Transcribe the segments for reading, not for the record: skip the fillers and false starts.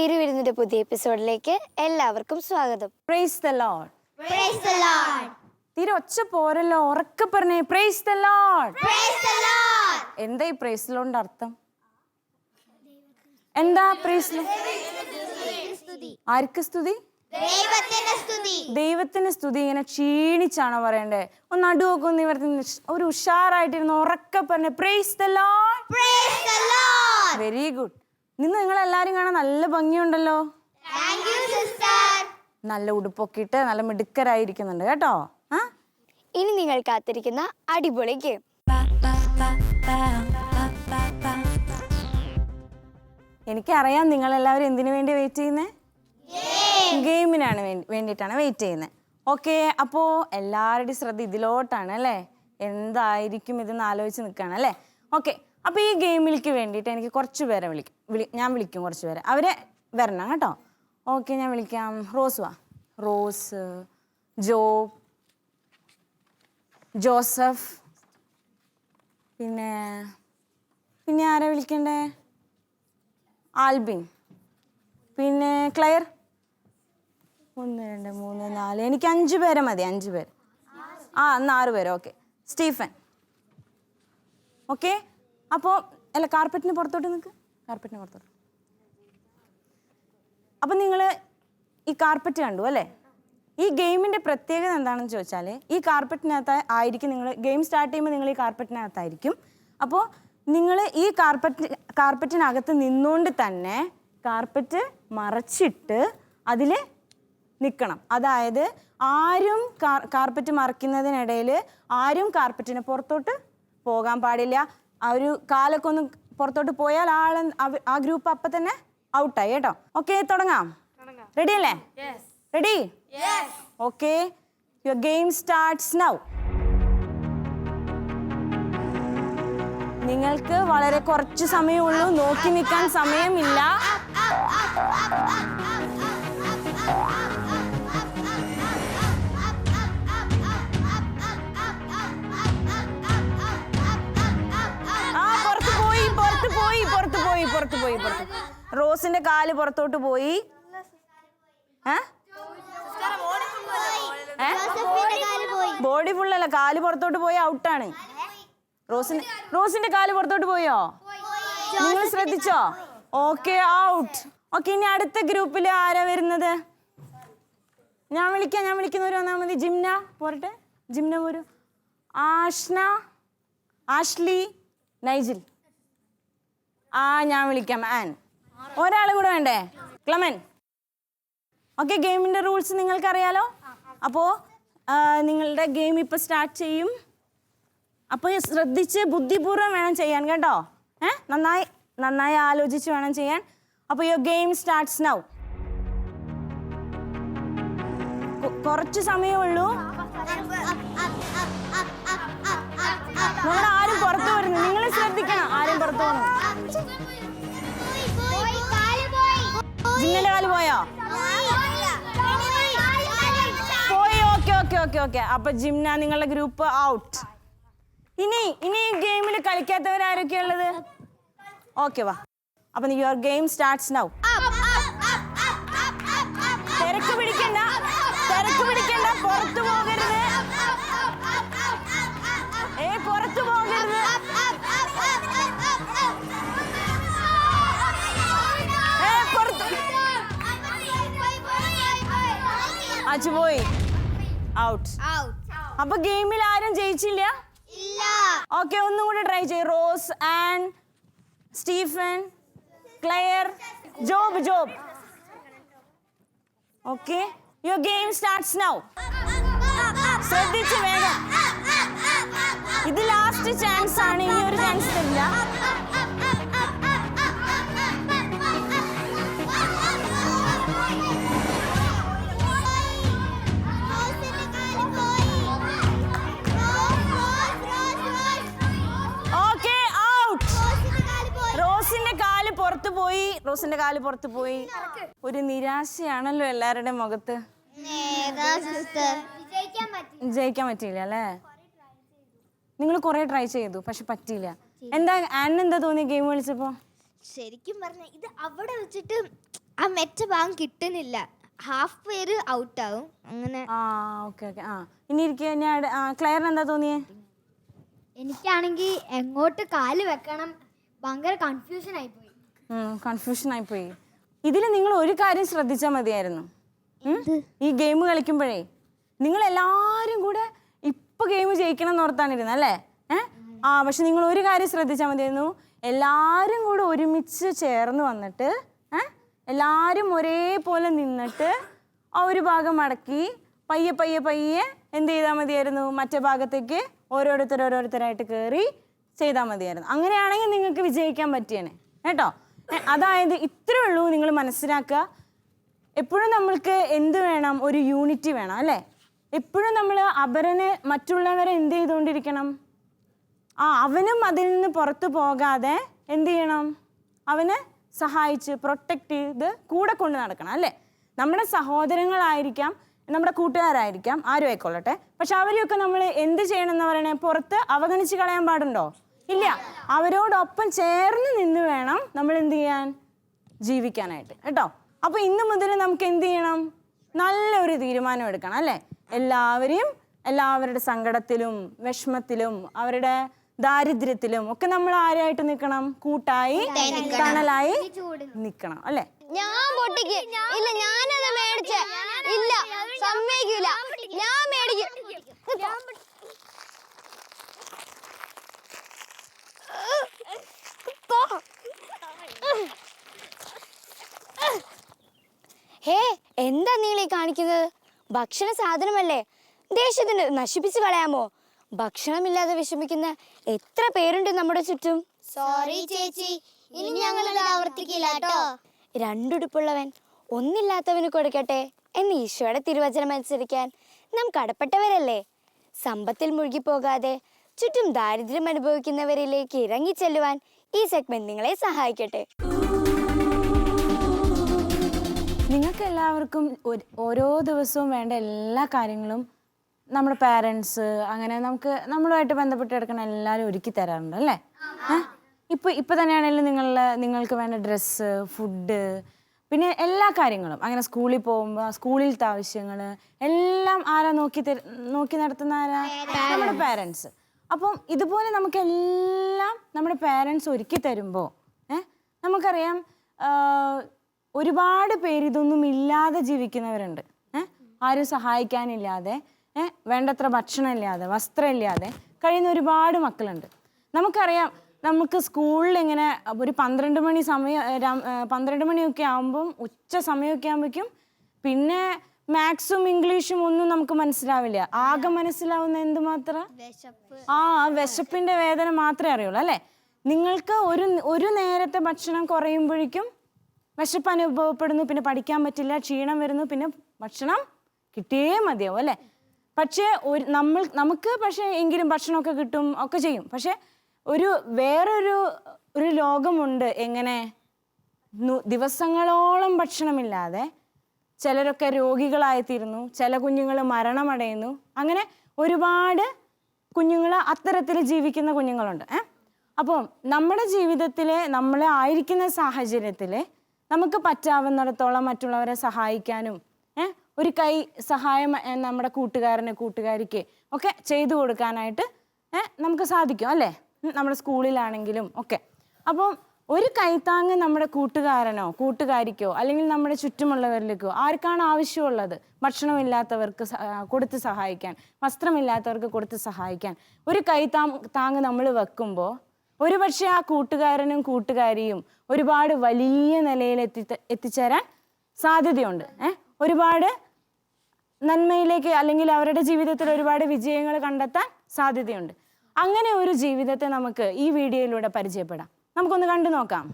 തിരുവിരുന്നിന്റെ പുതിയ എപ്പിസോഡിലേക്ക് എല്ലാവർക്കും സ്വാഗതം. Praise the Lord. Praise the Lord. തിരൊച്ച പോരല്ലോ, ഉറക്കെ പറഞ്ഞേ praise the Lord. Praise the Lord. എന്താ ഈ പ്രൈസ് ലോർഡിന്റെ അർത്ഥം? എന്താ പ്രൈസ് ലോർഡ്? ആർക്ക് സ്തുതി? ദൈവത്തിന് സ്തുതി. ദൈവത്തിന് സ്തുതി. ഇങ്ങനെ ക്ഷീണിച്ചാണോ പറയണ്ടേ? ഒന്ന് നടുവൊക്കെ ഒന്ന് ഇവർക്ക് ഒരു ഉഷാറായിട്ടിരുന്ന് ഉറക്കെ പറഞ്ഞേ praise the Lord. Praise the Lord. Very good. ഇന്ന് നിങ്ങൾ എല്ലാരും കാണാൻ നല്ല ഭംഗിയുണ്ടല്ലോ. Thank you, sister. നല്ല ഉടുപ്പൊക്കെ ഇട്ട് നല്ല മിടുക്കരായിരിക്കുന്നുണ്ട് കേട്ടോ. ഇനി നിങ്ങൾ കാത്തിരിക്കുന്ന അടിപൊളി ഗെയിം. എനിക്കറിയാം നിങ്ങളെല്ലാവരും എന്തിനു വേണ്ടി വെയിറ്റ് ചെയ്യുന്നേ? ഗെയിമിനാണ് വേണ്ടിയിട്ടാണ് വെയിറ്റ് ചെയ്യുന്നത്. ഓക്കെ, അപ്പോൾ എല്ലാവരുടെയും ശ്രദ്ധ ഇതിലോട്ടാണ് അല്ലേ? എന്തായിരിക്കും ഇതെന്ന് ആലോചിച്ച് നിൽക്കുകയാണ് അല്ലേ? ഓക്കെ, അപ്പോൾ ഈ ഗെയിമിലേക്ക് വേണ്ടിയിട്ട് എനിക്ക് കുറച്ച് പേരെ ഞാൻ വിളിക്കും കുറച്ച് പേരെ. അവരെ വരണം കേട്ടോ. ഓക്കെ, ഞാൻ വിളിക്കാം. റോസ് വാ. റോസ്, ജോബ്, ജോസഫ്, പിന്നെ ആരാ വിളിക്കണ്ടേ? ആൽബിൻ, പിന്നെ ക്ലെയർ. 1 2 3 4 എനിക്ക് 5 പേരെ മതി. 5 പേര്. എന്നാൽ 6 പേര്. Okay, Stephen. ഓക്കെ, അപ്പോൾ അല്ല, കാർപ്പറ്റിന് പുറത്തോട്ട് നിൽക്ക്. കാർപ്പറ്റിന് പുറത്തോട്ട്. അപ്പം നിങ്ങൾ ഈ കാർപ്പറ്റ് കണ്ടു അല്ലേ? ഈ ഗെയിമിൻ്റെ പ്രത്യേകത എന്താണെന്ന് ചോദിച്ചാൽ ഈ കാർപ്പറ്റിനകത്ത് ആയിരിക്കും നിങ്ങൾ ഗെയിം സ്റ്റാർട്ട് ചെയ്യുമ്പോൾ നിങ്ങൾ ഈ കാർപ്പറ്റിനകത്തായിരിക്കും. അപ്പോൾ നിങ്ങൾ ഈ കാർപ്പറ്റിനകത്ത് നിന്നുകൊണ്ട് തന്നെ കാർപ്പറ്റ് മറച്ചിട്ട് അതിൽ നിൽക്കണം. അതായത് ആരും കാർപ്പറ്റ് മറയ്ക്കുന്നതിനിടയിൽ ആരും കാർപ്പറ്റിന് പുറത്തോട്ട് പോകാൻ പാടില്ല. ആ ഒരു കാലൊക്കെ ഒന്ന് പുറത്തോട്ട് പോയാൽ ആ ഗ്രൂപ്പ് അപ്പം തന്നെ ഔട്ടായി കേട്ടോ. ഓക്കെ, തുടങ്ങാം. റെഡി അല്ലേ? Ready? Okay, your game starts now. നിങ്ങൾക്ക് വളരെ കുറച്ച് സമയമുള്ളൂ. നോക്കി നിൽക്കാൻ സമയമില്ല. പുറത്ത് പോയി. റോസിന്റെ കാല് പുറത്തോട്ട് പോയി. ബോഡി ഫുള്ളല്ല, കാല് പുറത്തോട്ട് പോയി ഔട്ടാണ്. റോസിന്റെ കാല് പുറത്തോട്ട് പോയോ? നിങ്ങൾ ശ്രദ്ധിച്ചോ? Okay, out. ഓക്കെ, ഇനി അടുത്ത ഗ്രൂപ്പിൽ ആരാ വരുന്നത്? ഞാൻ വിളിക്കുന്നവർ വന്നാൽ മതി. ജിംന പോരട്ടെ. ജിംന പോരൂ. Ashna, Ashley, Nigel. ഞാൻ വിളിക്കാം. ആൻ. ഒരാൾ കൂടെ വേണ്ടേ? ക്ലമൻ. ഓക്കെ, ഗെയിമിൻ്റെ റൂൾസ് നിങ്ങൾക്കറിയാലോ. അപ്പോൾ നിങ്ങളുടെ ഗെയിം ഇപ്പോൾ സ്റ്റാർട്ട് ചെയ്യും. അപ്പോൾ ശ്രദ്ധിച്ച് ബുദ്ധിപൂർവ്വം വേണം ചെയ്യാൻ കേട്ടോ. നന്നായി ആലോചിച്ച് വേണം ചെയ്യാൻ. അപ്പോൾ യുവർ ഗെയിം സ്റ്റാർട്ട്സ് നൗ. കുറച്ച് സമയമുള്ളൂ. നിങ്ങൾ ആരും പുറത്തു വരുന്നു. നിങ്ങൾ ശ്രദ്ധിക്കണം, ആരും പുറത്തു പോകുന്നു. ജിന്നന്റെ കാല് പോയോ? പോയി. ഓക്കെ. അപ്പൊ ജിംന, നിങ്ങളുടെ ഗ്രൂപ്പ് ഔട്ട്. ഇനി ഗെയിമിൽ കളിക്കാത്തവരാരൊക്കെയാ ഉള്ളത്? ഓക്കെ, വാ. അപ്പൊ യുവർ ഗെയിം സ്റ്റാർട്ട്സ് നൗ. തിരക്ക് പിടിക്കണ്ട, പുറത്തു പോകരുത്. പുറത്തു പോകരുത്. പോയി. ഔട്ട്. അപ്പൊ ഗെയിമിൽ ആരും ജയിച്ചില്ല. ഓക്കെ, ഒന്നും കൂടെ ട്രൈ ചെയ്യും. Rose, Ann, Stephen, Claire, Job. Okay, your game starts now. ശ്രദ്ധിച്ച് വേഗം. ഇത് ലാസ്റ്റ് ചാൻസ് ആണ്. ഇനി ഒരു ചാൻസ് തരില്ല. റോസിന്റെ കാല് പുറത്ത് പോയി. ഒരു നിരാശയാണല്ലോ എല്ലാവരുടെയും മുഖത്ത്. ജയിക്കാൻ പറ്റിയില്ല അല്ലേ? നിങ്ങൾ കുറെ ട്രൈ ചെയ്തു, പക്ഷെ പറ്റിയില്ല. എന്താ ആൻ എന്താ തോന്നി ഗെയിം കളിച്ചപ്പോ? ശരിക്കും പറഞ്ഞ ഇത് അവിടെ വെച്ചിട്ട് ആ മെച്ച ഭാഗം കിട്ടുന്നില്ല, ഹാഫ് പേര് ഔട്ടാവും അങ്ങനെ. Okay okay. ഇനി ഇരിക്കുക. ഞാൻ ക്ലെയറിന് എന്താ തോന്നിയേ? എനിക്കാണെങ്കിൽ എങ്ങോട്ട് കാല് വെക്കണം ഭയങ്കര കൺഫ്യൂഷൻ ആയിപ്പോയി. ഇതിൽ നിങ്ങൾ ഒരു കാര്യം ശ്രദ്ധിച്ചാൽ മതിയായിരുന്നു. ഈ ഗെയിം കളിക്കുമ്പോഴേ നിങ്ങൾ എല്ലാവരും കൂടെ ഇപ്പൊ ഗെയിം ജയിക്കണം എന്ന് ഓർത്താണിരുന്നത് അല്ലേ? പക്ഷെ നിങ്ങൾ ഒരു കാര്യം ശ്രദ്ധിച്ചാൽ മതിയായിരുന്നു. എല്ലാവരും കൂടെ ഒരുമിച്ച് ചേർന്ന് വന്നിട്ട് എല്ലാവരും ഒരേപോലെ നിന്നിട്ട് ആ ഒരു ഭാഗം മടക്കി പയ്യെ പയ്യെ പയ്യെ എന്ത് ചെയ്താൽ മതിയായിരുന്നു? മറ്റേ ഭാഗത്തേക്ക് ഓരോരുത്തരായിട്ട് കയറി ചെയ്താൽ മതിയായിരുന്നു. അങ്ങനെയാണെങ്കിൽ നിങ്ങൾക്ക് വിജയിക്കാൻ പറ്റിയേനെ കേട്ടോ. അതായത് ഇത്രേ ഉള്ളൂ, നിങ്ങൾ മനസ്സിലാക്കുക. എപ്പോഴും നമ്മൾക്ക് എന്ത് വേണം? ഒരു യൂണിറ്റി വേണം അല്ലേ? എപ്പോഴും നമ്മൾ മറ്റുള്ളവരെ എന്ത് ചെയ്തുകൊണ്ടിരിക്കണം? അവനും അതിൽ നിന്ന് പുറത്തു പോകാതെ എന്ത് ചെയ്യണം? അവന് സഹായിച്ച് പ്രൊട്ടക്റ്റ് ചെയ്ത് കൂടെ കൊണ്ട് നടക്കണം അല്ലേ? നമ്മുടെ സഹോദരങ്ങളായിരിക്കാം, നമ്മുടെ കൂട്ടുകാരായിരിക്കാം, ആരും ആയിക്കൊള്ളട്ടെ. പക്ഷെ അവരെയൊക്കെ നമ്മൾ എന്ത് ചെയ്യണം എന്ന് പറയണേ? പുറത്ത് അവഗണിച്ച് കളയാൻ പാടുണ്ടോ? ഇല്ല. അവരോടൊപ്പം ചേർന്ന് നിന്ന് വേണം നമ്മൾ എന്ത് ചെയ്യാൻ? ജീവിക്കാനായിട്ട് കേട്ടോ. അപ്പോൾ ഇന്ന് മുതൽ നമുക്ക് എന്ത് ചെയ്യണം? നല്ലൊരു തീരുമാനം എടുക്കണം അല്ലേ? എല്ലാവരുടെ സങ്കടത്തിലും വിഷമത്തിലും അവരുടെ ദാരിദ്ര്യത്തിലും ഒക്കെ നമ്മൾ ആരായിട്ട് നിൽക്കണം? കൂട്ടായി തണലായി നിൽക്കണം അല്ലേ? ഞാൻ പൊട്ടിക്ക് ഇല്ല, ഞാനത് മേടിച്ച ഇല്ല, സമ്മതിക്കില്ല, ഞാൻ മേടിക്കും. ഹേ, എന്താ നീളീ കാണിക്കുന്നത്? ഭക്ഷണ സാധനമല്ലേ, ദേശത്തിന് നശിപ്പിച്ചു കളയാമോ? ഭക്ഷണമില്ലാതെ വിഷമിക്കുന്ന എത്ര പേരുണ്ട് നമ്മുടെ ചുറ്റും. സോറി ചേച്ചി, ഇനി ഞങ്ങൾ ആവർത്തിക്കില്ല കേട്ടോ. രണ്ടുടുപ്പുള്ളവൻ ഒന്നില്ലാത്തവന് കൊടുക്കട്ടെ എന്ന് ഈശോയുടെ തിരുവചനം അനുസരിക്കാൻ നാം കടപ്പെട്ടവരല്ലേ? സമ്പത്തിൽ മുഴുകിപ്പോകാതെ ചുറ്റും ദാരിദ്ര്യം അനുഭവിക്കുന്നവരിലേക്ക് ഇറങ്ങിച്ചെല്ലുവാൻ ഈ സെഗ്മെന്റ് നിങ്ങളെ സഹായിക്കട്ടെ. നിങ്ങൾക്ക് എല്ലാവർക്കും ഓരോ ദിവസവും വേണ്ട എല്ലാ കാര്യങ്ങളും നമ്മുടെ പാരൻസ് അങ്ങനെ നമ്മളുമായിട്ട് ബന്ധപ്പെട്ട് കിടക്കുന്ന എല്ലാവരും ഒരുക്കി തരാറുണ്ട് അല്ലേ? ഇപ്പം തന്നെയാണെങ്കിലും നിങ്ങൾക്ക് വേണ്ട ഡ്രസ്സ്, ഫുഡ്, പിന്നെ എല്ലാ കാര്യങ്ങളും അങ്ങനെ സ്കൂളിൽ പോകുമ്പോൾ സ്കൂളിലത്തെ ആവശ്യങ്ങൾ എല്ലാം ആരാ നോക്കി നടത്തുന്ന ആരാ? നമ്മുടെ പാരൻസ്. അപ്പം ഇതുപോലെ നമുക്കെല്ലാം നമ്മുടെ പാരൻസ് ഒരുക്കി തരുമ്പോൾ നമുക്കറിയാം ഒരുപാട് പേര് ഇതൊന്നും ഇല്ലാതെ ജീവിക്കുന്നവരുണ്ട്. ആരും സഹായിക്കാനില്ലാതെ, വേണ്ടത്ര ഭക്ഷണം ഇല്ലാതെ, വസ്ത്രം ഇല്ലാതെ കഴിയുന്ന ഒരുപാട് മക്കളുണ്ട്. നമുക്കറിയാം, നമുക്ക് സ്കൂളിൽ ഇങ്ങനെ ഒരു 12 മണിയൊക്കെ ആകുമ്പം ഉച്ച സമയമൊക്കെ ആകുമ്പോഴേക്കും പിന്നെ മാത്സും ഇംഗ്ലീഷും ഒന്നും നമുക്ക് മനസ്സിലാവില്ല. ആകെ മനസ്സിലാവുന്ന എന്തുമാത്രം? വിശപ്പിന്റെ വേദന മാത്രമേ അറിയുള്ളൂ അല്ലേ? നിങ്ങൾക്ക് ഒരു നേരത്തെ ഭക്ഷണം കുറയുമ്പോഴേക്കും വിശപ്പ് അനുഭവപ്പെടുന്നു, പിന്നെ പഠിക്കാൻ പറ്റില്ല, ക്ഷീണം വരുന്നു, പിന്നെ ഭക്ഷണം കിട്ടിയേ മതിയാവും അല്ലേ? പക്ഷേ നമുക്ക് പക്ഷേ എങ്കിലും ഭക്ഷണമൊക്കെ കിട്ടും, ഒക്കെ ചെയ്യും. പക്ഷെ വേറൊരു ലോകമുണ്ട്. എങ്ങനെ ദിവസങ്ങളോളം ഭക്ഷണമില്ലാതെ ചിലരൊക്കെ രോഗികളായിത്തീരുന്നു, ചില കുഞ്ഞുങ്ങൾ മരണമടയുന്നു. അങ്ങനെ ഒരുപാട് കുഞ്ഞുങ്ങൾ അത്തരത്തിൽ ജീവിക്കുന്ന കുഞ്ഞുങ്ങളുണ്ട്. അപ്പോൾ നമ്മുടെ ജീവിതത്തിലെ നമ്മളെ ആയിരിക്കുന്ന സാഹചര്യത്തിൽ നമുക്ക് പറ്റാവുന്നിടത്തോളം മറ്റുള്ളവരെ സഹായിക്കാനും ഒരു കൈ സഹായം നമ്മുടെ കൂട്ടുകാരിക്ക് ഒക്കെ ചെയ്തു കൊടുക്കാനായിട്ട് നമുക്ക് സാധിക്കും അല്ലേ? നമ്മുടെ സ്കൂളിലാണെങ്കിലും ഒക്കെ. അപ്പം ഒരു കൈത്താങ്ങ് നമ്മുടെ കൂട്ടുകാരനോ കൂട്ടുകാരിക്കോ അല്ലെങ്കിൽ നമ്മുടെ ചുറ്റുമുള്ളവരിലേക്കോ ആർക്കാണ് ആവശ്യമുള്ളത്? ഭക്ഷണമില്ലാത്തവർക്ക് കൊടുത്ത് സഹായിക്കാൻ, വസ്ത്രമില്ലാത്തവർക്ക് കൊടുത്ത് സഹായിക്കാൻ ഒരു കൈത്താങ്ങ് നമ്മൾ വെക്കുമ്പോൾ ഒരുപക്ഷെ ആ കൂട്ടുകാരനും കൂട്ടുകാരിയും ഒരുപാട് വലിയ നിലയിൽ എത്തിച്ചേരാൻ സാധ്യതയുണ്ട്. ഒരുപാട് നന്മയിലേക്ക് അല്ലെങ്കിൽ അവരുടെ ജീവിതത്തിൽ ഒരുപാട് വിജയങ്ങൾ കണ്ടെത്താൻ സാധ്യതയുണ്ട്. അങ്ങനെ ഒരു ജീവിതത്തെ നമുക്ക് ഈ വീഡിയോയിലൂടെ പരിചയപ്പെടാം. നമുക്കൊന്ന് കണ്ടു നോക്കാം.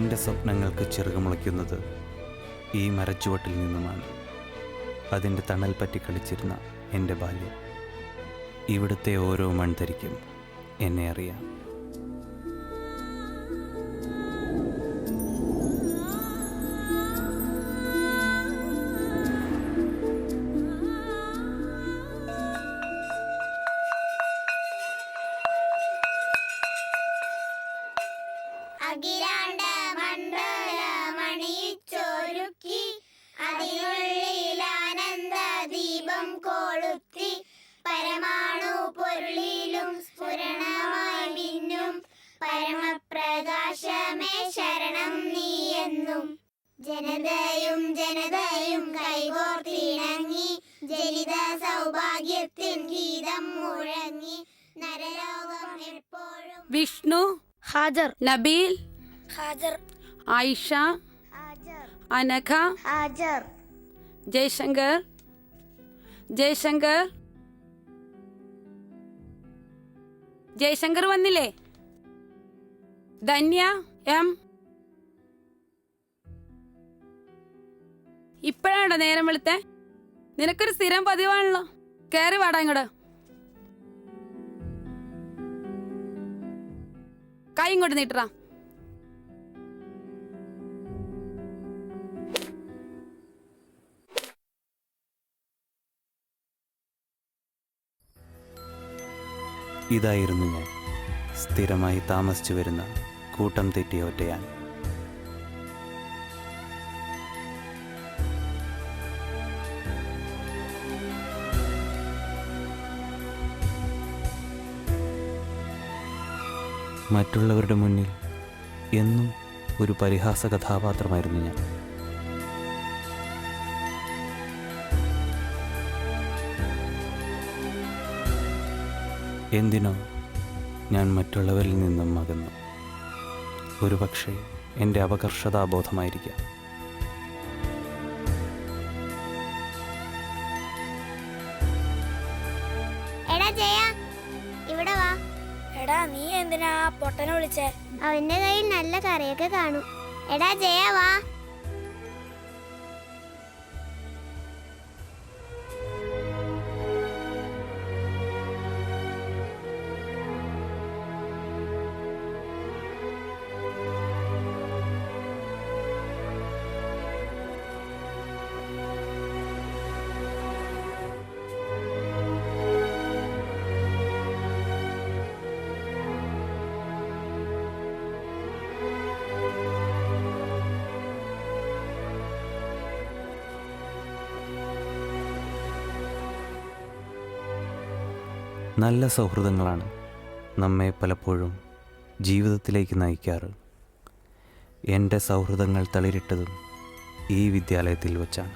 എൻ്റെ സ്വപ്നങ്ങൾക്ക് ചിറകുമുളയ്ക്കുന്നത് ഈ മരച്ചുവട്ടിൽ നിന്നുമാണ്. അതിൻ്റെ തണൽ പറ്റി കളിച്ചിരുന്ന എൻ്റെ ബാല്യം. ഇവിടുത്തെ ഓരോ മൺതരിക്കും എന്നെ അറിയാം. അഖിലാണ്ട മണ്ഡലമണിയിച്ചൊരുക്കി അതിനുള്ളിൽ ആനന്ദ ദീപം കൊളുത്തി പരമാണു പൊരുളിലും സ്ഫുരണമായി മിന്നും പരമപ്രകാശമേ ശരണം നീയെന്നും. ജനതയും ജനതയും കൈകോർത്തിണങ്ങി ജനിത സൗഭാഗ്യത്തിൻ ഗീതം മുഴങ്ങി നരലോകം എപ്പോഴും. വിഷ്ണു, ഹാജർ. നബീൽ, ഹാജർ. ആയിഷ, ഹാജർ. അനഘ, ഹാജർ. ജയശങ്കർ, ജയശങ്കർ, ജയശങ്കർ വന്നില്ലേ? ധന്യ എം, ഇപ്പോഴാണോ നേരം വെളുത്തെ? നിനക്കൊരു സ്ഥിരം പതിവാണല്ലോ. കയറി വാടാ ഇങ്ങോട്ട്. കൈ ഇങ്ങോട്ട് നീട്ടറാ. ഇതായിരുന്നു ഞാൻ, സ്ഥിരമായി താമസിച്ചു വരുന്ന കൂട്ടം തെറ്റിയ ഒറ്റയാൻ. മറ്റുള്ളവരുടെ മുന്നിൽ എന്നും ഒരു പരിഹാസ കഥാപാത്രമായിരുന്നു ഞാൻ. എന്തിനോ ഞാൻ മറ്റുള്ളവരിൽ നിന്നും അകന്നു. ഒരുപക്ഷെ എൻ്റെ അപകർഷതാബോധമായിരിക്കാം. എടാ ജയ, ഇവിടെ വാ. എടാ നീ എന്തിനാ പൊട്ടനെ വിളിച്ചേ? അവന്റെ കയ്യിൽ നല്ല കറിയൊക്കെ കാണും. എടാ ജയ വാ. നല്ല സൗഹൃദങ്ങളാണ് നമ്മെ പലപ്പോഴും ജീവിതത്തിലേക്ക് നയിക്കാറ്. എൻ്റെ സൗഹൃദങ്ങൾ തളിരിട്ടതും ഈ വിദ്യാലയത്തിൽ വച്ചാണ്.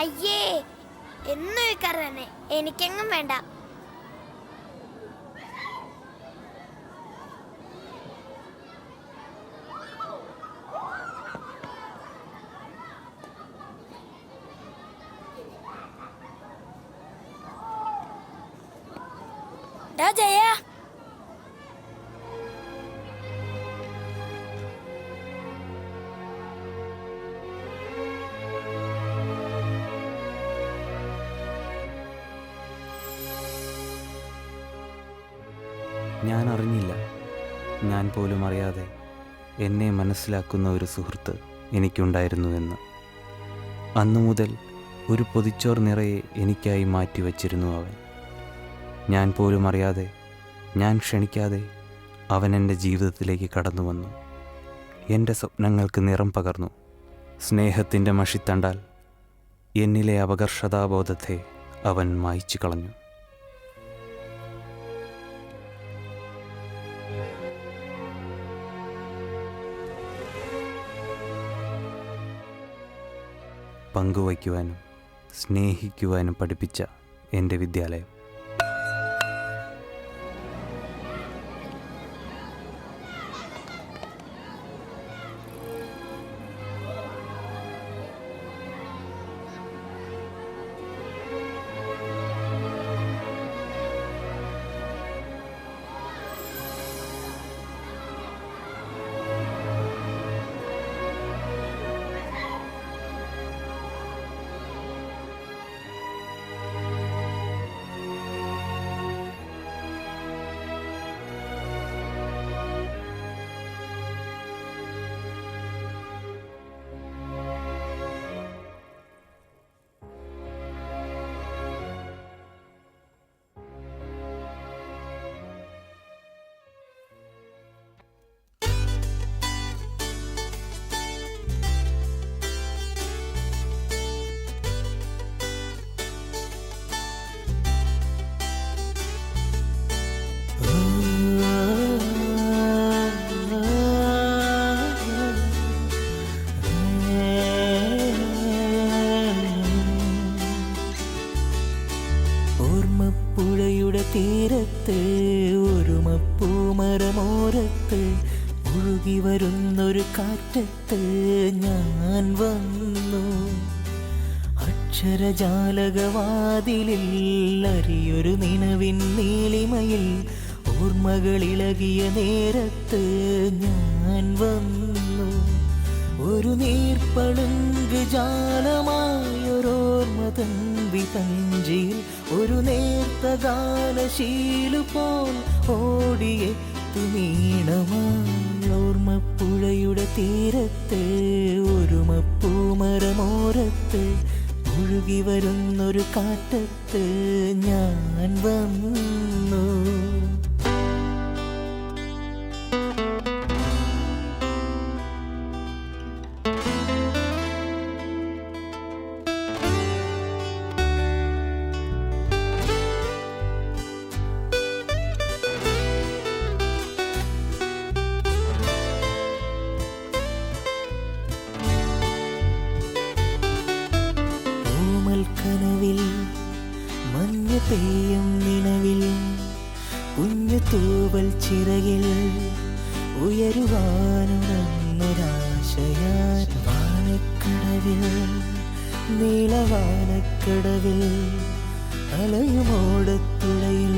അയ്യേ, എന്നും ഈ കറി തന്നെ. എനിക്കെങ്ങും വേണ്ട. ജയ, ഞാൻ അറിഞ്ഞില്ല ഞാൻ പോലും അറിയാതെ എന്നെ മനസ്സിലാക്കുന്ന ഒരു സുഹൃത്ത് എനിക്കുണ്ടായിരുന്നുവെന്ന്. അന്നു മുതൽ ഒരു പൊതിച്ചോർ നിറയെ എനിക്കായി മാറ്റിവച്ചിരുന്നു അവൻ. ഞാൻ പോലും അറിയാതെ, ഞാൻ ക്ഷണിക്കാതെ അവൻ എൻ്റെ ജീവിതത്തിലേക്ക് കടന്നു വന്നു. എൻ്റെ സ്വപ്നങ്ങൾക്ക് നിറം പകർന്നു. സ്നേഹത്തിൻ്റെ മഷിത്തണ്ടാൽ എന്നിലെ അപകർഷതാബോധത്തെ അവൻ മായ്ച്ചു കളഞ്ഞു. പങ്കുവയ്ക്കുവാനും സ്നേഹിക്കുവാനും പഠിപ്പിച്ച എൻ്റെ വിദ്യാലയം. ഓർമ്മപ്പുഴയുടെ തീരത്ത് ഒരുമപ്പൂമരമോരത്ത് ഒഴുകി വരുന്നൊരു കാറ്റത്ത് ഞാൻ വന്നു. അക്ഷരജാലകവാതിലിൽ അരിയൊരു നിലവിൻ നീളിമയിൽ ഓർമ്മകളിളകിയ നേരത്ത് ഞാൻ വന്നു. ഒരു നീർപ്പളുങ്ക് ജാലമായൊരോർമ്മതൻ വിപഞ്ചിയിൽ ഒരു നേർത്ത ഗാനശീലു പോൽ ഓടിയെത്തുമീണമായി. ഓർമ്മപ്പുഴയുടെ തീരത്ത് ഒരുമപ്പൂമരമോരത്ത് ഒഴുകി വരുന്നൊരു കാറ്റത്ത് ഞാൻ വന്നു. കനവിൽ മഞ്ഞ് പെയ്യും നിലവിൽ കുഞ്ഞു തൂവൽ ചിറകിൽ ഉയരുവാനുണർന്നൊരാശയാൻ വാനക്കടവിൽ നീലവാനക്കടവിൽ അലയുമോടത്തുഴയിൽ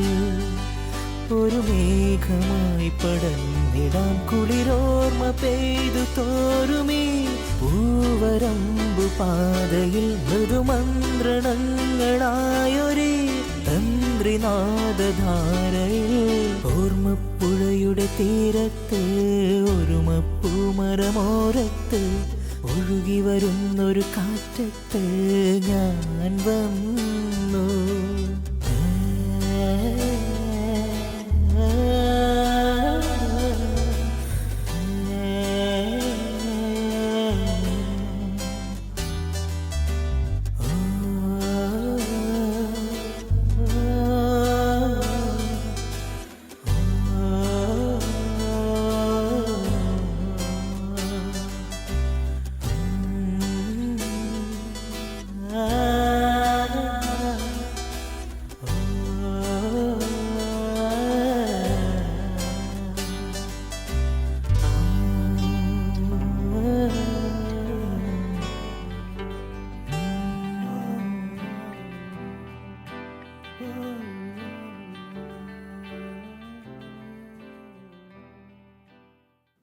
ഒരു മേഘമായി പടർന്നിടാൻ കുളിരോർമ്മ പെയ്തു തോരുമേ. പൂവരമ്പു പാതയിൽ മൃദുമന്ത്രണങ്ങളായൊരേ തന്ത്രിനാദധാരയിൽ ഓർമ്മപ്പുഴയുടെ തീരത്ത് ഒരുമപ്പൂമരമോരത്ത് ഒഴുകി വരുന്നൊരു കാറ്റത്ത് ഞാൻ വന്നു.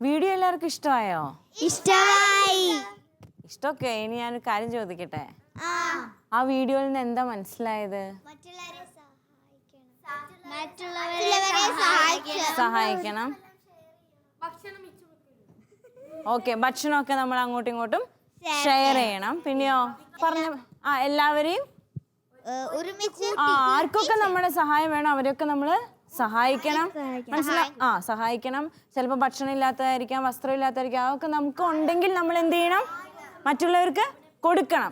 വീഡിയോ എല്ലാവർക്കും ഇഷ്ടമായോ? ഇഷ്ടമായി. ഇഷ്ടമൊക്കെ. ഇനി ഞാനൊരു കാര്യം ചോദിക്കട്ടെ, ആ വീഡിയോയിൽ നിന്ന് എന്താ മനസ്സിലായത്? മറ്റുള്ളവരെ സഹായിക്കണം. ഓക്കെ, ഭക്ഷണമൊക്കെ നമ്മൾ അങ്ങോട്ടും ഇങ്ങോട്ടും ഷെയർ ചെയ്യണം. പിന്നെയോ പറഞ്ഞ എല്ലാവരെയും ഒരുമിച്ച് ആർക്കൊക്കെ നമ്മുടെ സഹായം വേണം അവരൊക്കെ നമ്മൾ സഹായിക്കണം. മനസ്സിലായി? സഹായിക്കണം. ചിലപ്പോൾ ഭക്ഷണം ഇല്ലാത്തതായിരിക്കാം, വസ്ത്രം ഇല്ലാത്തതായിരിക്കാം. അതൊക്കെ നമുക്ക് ഉണ്ടെങ്കിൽ നമ്മൾ എന്ത് ചെയ്യണം? മറ്റുള്ളവർക്ക് കൊടുക്കണം.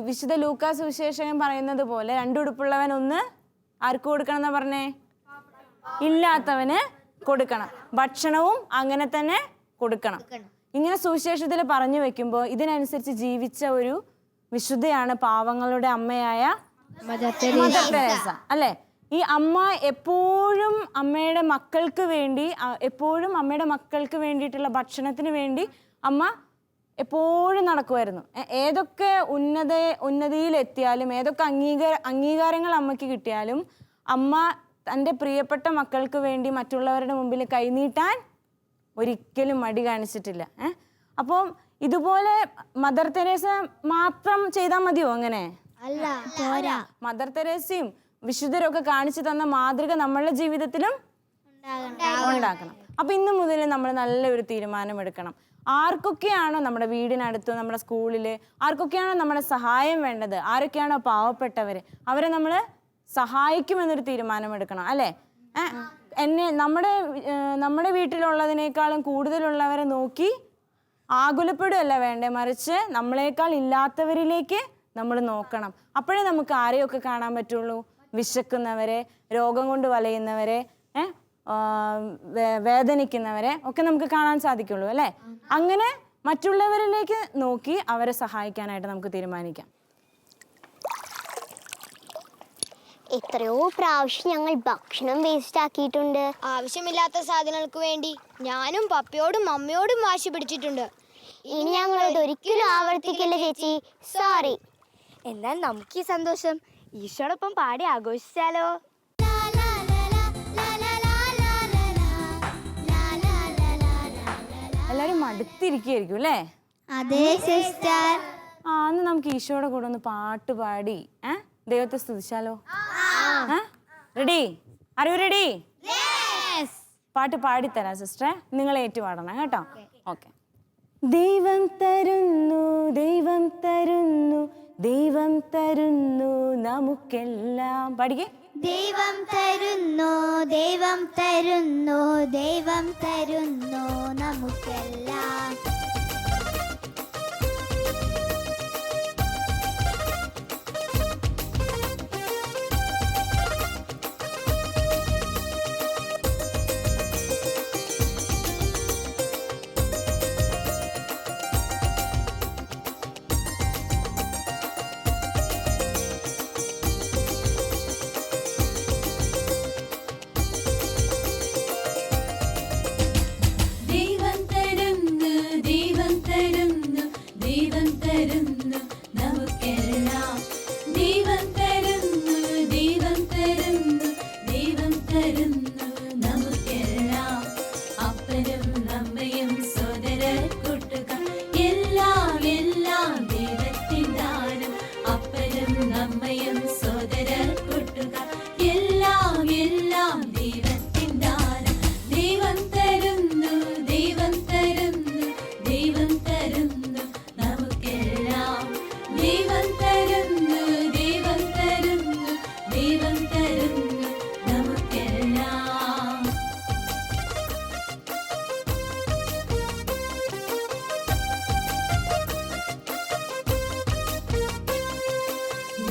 വിശുദ്ധ ലൂക്കാസ് സുവിശേഷകൻ പറയുന്നത് പോലെ 2 ഉടുപ്പുള്ളവൻ ഒന്ന് ആർക്ക് കൊടുക്കണം എന്നാ പറഞ്ഞേ? ഇല്ലാത്തവന് കൊടുക്കണം. ഭക്ഷണവും അങ്ങനെ തന്നെ കൊടുക്കണം. ഇങ്ങനെ സുവിശേഷത്തിൽ പറഞ്ഞു വെക്കുമ്പോൾ ഇതിനനുസരിച്ച് ജീവിച്ച ഒരു വിശുദ്ധയാണ് പാവങ്ങളുടെ അമ്മയായ മദർ തെരേസ അല്ലേ? ഈ അമ്മ എപ്പോഴും അമ്മയുടെ മക്കൾക്ക് വേണ്ടിയിട്ടുള്ള ഭക്ഷണത്തിന് വേണ്ടി അമ്മ എപ്പോഴും നടക്കുമായിരുന്നു. ഏതൊക്കെ ഉന്നതിയിലെത്തിയാലും ഏതൊക്കെ അംഗീകാരങ്ങൾ അമ്മയ്ക്ക് കിട്ടിയാലും അമ്മ തൻ്റെ പ്രിയപ്പെട്ട മക്കൾക്ക് വേണ്ടി മറ്റുള്ളവരുടെ മുമ്പിൽ കൈനീട്ടാൻ ഒരിക്കലും മടി കാണിച്ചിട്ടില്ല. അപ്പോൾ ഇതുപോലെ മദർ തെരേസ മാത്രം ചെയ്താൽ മതിയോ? അങ്ങനെ അല്ല, പോരാ. മദർ തെരേസയും വിശുദ്ധരൊക്കെ കാണിച്ചു തന്ന മാതൃക നമ്മളുടെ ജീവിതത്തിലും ഉണ്ടാക്കണം. അപ്പൊ ഇന്ന് മുതൽ നമ്മൾ നല്ലൊരു തീരുമാനമെടുക്കണം. ആർക്കൊക്കെയാണോ നമ്മുടെ വീടിനടുത്ത്, നമ്മുടെ സ്കൂളില് ആർക്കൊക്കെയാണോ നമ്മുടെ സഹായം വേണ്ടത്, ആരൊക്കെയാണോ പാവപ്പെട്ടവര്, അവരെ നമ്മൾ സഹായിക്കുമെന്നൊരു തീരുമാനമെടുക്കണം അല്ലേ? നമ്മുടെ വീട്ടിലുള്ളതിനേക്കാളും കൂടുതലുള്ളവരെ നോക്കി ആകുലപ്പെടുകയല്ല വേണ്ടേ, മറിച്ച് നമ്മളെക്കാൾ ഇല്ലാത്തവരിലേക്ക് നമ്മൾ നോക്കണം. അപ്പോഴേ നമുക്ക് ആരെയൊക്കെ കാണാൻ പറ്റുള്ളൂ? വിശക്കുന്നവരെ, രോഗം കൊണ്ട് വലയുന്നവരെ, വേദനിക്കുന്നവരെ ഒക്കെ നമുക്ക് കാണാൻ സാധിക്കുള്ളൂ അല്ലേ? അങ്ങനെ മറ്റുള്ളവരിലേക്ക് നോക്കി അവരെ സഹായിക്കാനായിട്ട് നമുക്ക് തീരുമാനിക്കാം. എത്രയോ പ്രാവശ്യം ഞങ്ങൾ ഭക്ഷണം വേസ്റ്റ് ആക്കിയിട്ടുണ്ട്. ആവശ്യമില്ലാത്ത സാധനങ്ങൾക്ക് വേണ്ടി ഞാനും പപ്പയോടും അമ്മയോടും വാശി പിടിച്ചിട്ടുണ്ട്. ഇനി ഞങ്ങൾ അതൊരിക്കലും ആവർത്തിക്കില്ല ചേച്ചി, സോറി. എന്നാൽ നമുക്ക് ഈ സന്തോഷം ഈശോടൊപ്പം പാടി ആഘോഷിച്ചാലോ? എല്ലാരും മടുത്തിരിക്കുകയായിരിക്കും അല്ലേ? അതെ സിസ്റ്റർ. അന്ന് നമുക്ക് ഈശോയുടെ കൂടെ ഒന്ന് പാട്ട് പാടി ദൈവത്തെ സ്തുതിച്ചാലോ? റെഡി? Are you ready? പാട്ട് പാടിത്തരാം സിസ്റ്ററെ, നിങ്ങൾ ഏറ്റുപാടണം കേട്ടോ. ഓക്കെ. ദൈവം തരുന്നു, ദൈവം തരുന്നു, ദൈവം തരുന്നു നമുക്കെല്ലാം. പാടിക്കേ. ദൈവം തരുന്നു, ദൈവം തരുന്നു, ദൈവം തരുന്നു നമുക്കെല്ലാം.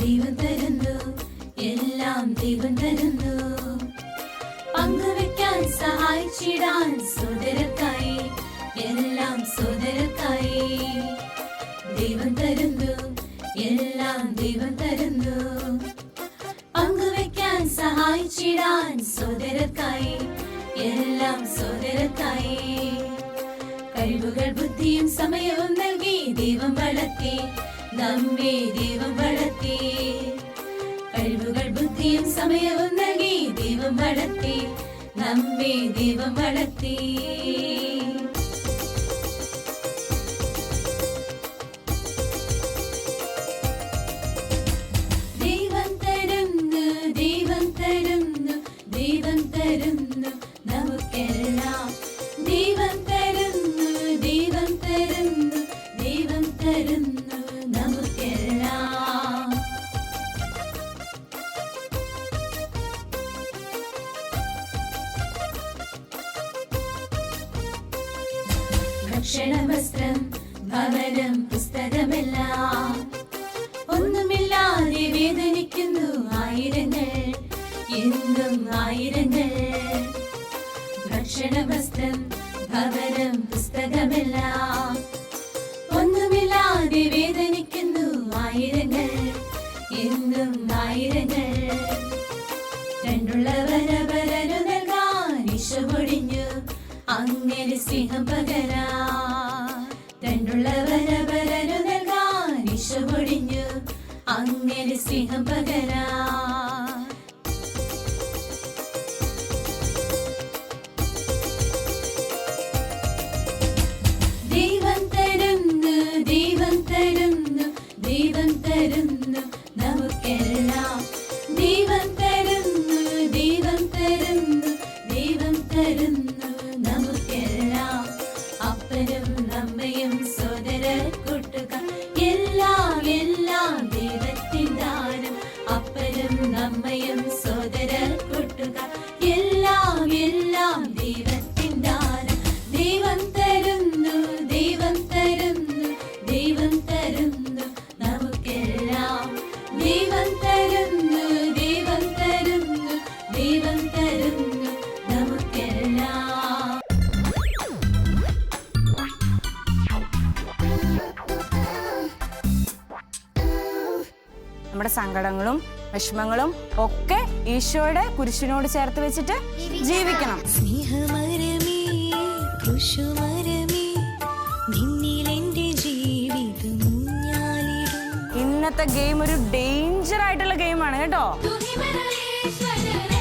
ദൈവം തരുന്നു, എല്ലാം ദൈവം തരുന്നു. പങ്കുവെക്കാൻ സഹായിച്ചിടാൻ സോദരക്കായി, എല്ലാം സോദരക്കായി. ദൈവം തരുന്നു, എല്ലാം ദൈവം തരുന്നു. പങ്കുവെക്കാൻ സഹായിച്ചിടാൻ സോദരക്കായി, എല്ലാം സോദരക്കായി. കഴിവുകൾ ബുദ്ധിയും സമയവും നൽകി ദൈവം വളർത്തി നമ്മെ, ദൈവം വളർത്തി. കഴിവുകൾ ബുദ്ധിയും സമയവും നൽകി ദൈവം വളർത്തി നമ്മെ, ദൈവം വളർത്തി. ദൈവം തരുന്നു, ദൈവം തരുന്നു, ദൈവം തരുന്നു നമുക്കെല്ലാം. വസ്ത്രം ഭവനം പുസ്തകമെല്ലാം ഒന്നുമില്ലാതെ വേദനിക്കുന്നു ആയിരങ്ങൾ എന്നും ആയിരങ്ങൾ ഭക്ഷണ വസ്ത്രം ഭവനം പുസ്തകമെല്ലാം ഒന്നുമില്ലാതെ വേദനിക്കുന്നു ആയിരങ്ങൾ എന്നും ആയിരങ്ങൾ രണ്ടുള്ളവരവരനു നൽകാൻ ഈശോടിഞ്ഞു അങ്ങനെ സ്നേഹം പകരാ രണ്ടുള്ളവരവരനു നൽകാൻ ഈശോടിഞ്ഞു അങ്ങനെ സ്നേഹം പകരാ ദൈവം തരുന്നു ദൈവം തരുന്നു ദൈവം തരുന്നു നമുക്കെല്ലാം ദൈവം തരുന്നു ദൈവം തരുന്നു ദൈവം തരുന്നു നമുക്കെല്ലാം അപ്പനും അമ്മയും സോദര കൂട്ടുകാർ എല്ലാം എല്ലാം ദൈവത്തിൻ ദാനം അപ്പനും അമ്മയും സോദര കൂട്ടുകാർ എല്ലാം എല്ലാം ദൈവത്തിൻ ദാനം ദൈവം തരുന്നു ദൈവം തരുന്നു ദൈവം തരുന്നു നമുക്കെല്ലാം ദൈവം തരുന്നു ദൈവം തരുന്നു ദൈവം തരുന്നു നമുക്കെല്ലാം നമ്മുടെ സങ്കടങ്ങളും വിഷമങ്ങളും ഒക്കെ ഈശോയുടെ കുരിശിനോട് ചേർത്ത് വെച്ചിട്ട് ജീവിക്കണം. സ്നേഹമരമേ കൃഷുമരമേ നിന്നിലെന്റെ ജീവിതം ഊഞ്ഞാലിടും ഇന്നത്തെ ഗെയിം ഒരു ഡേഞ്ചർ ആയിട്ടുള്ള ഗെയിമാണ് കേട്ടോ. തുണി മരളേശ്വരനേ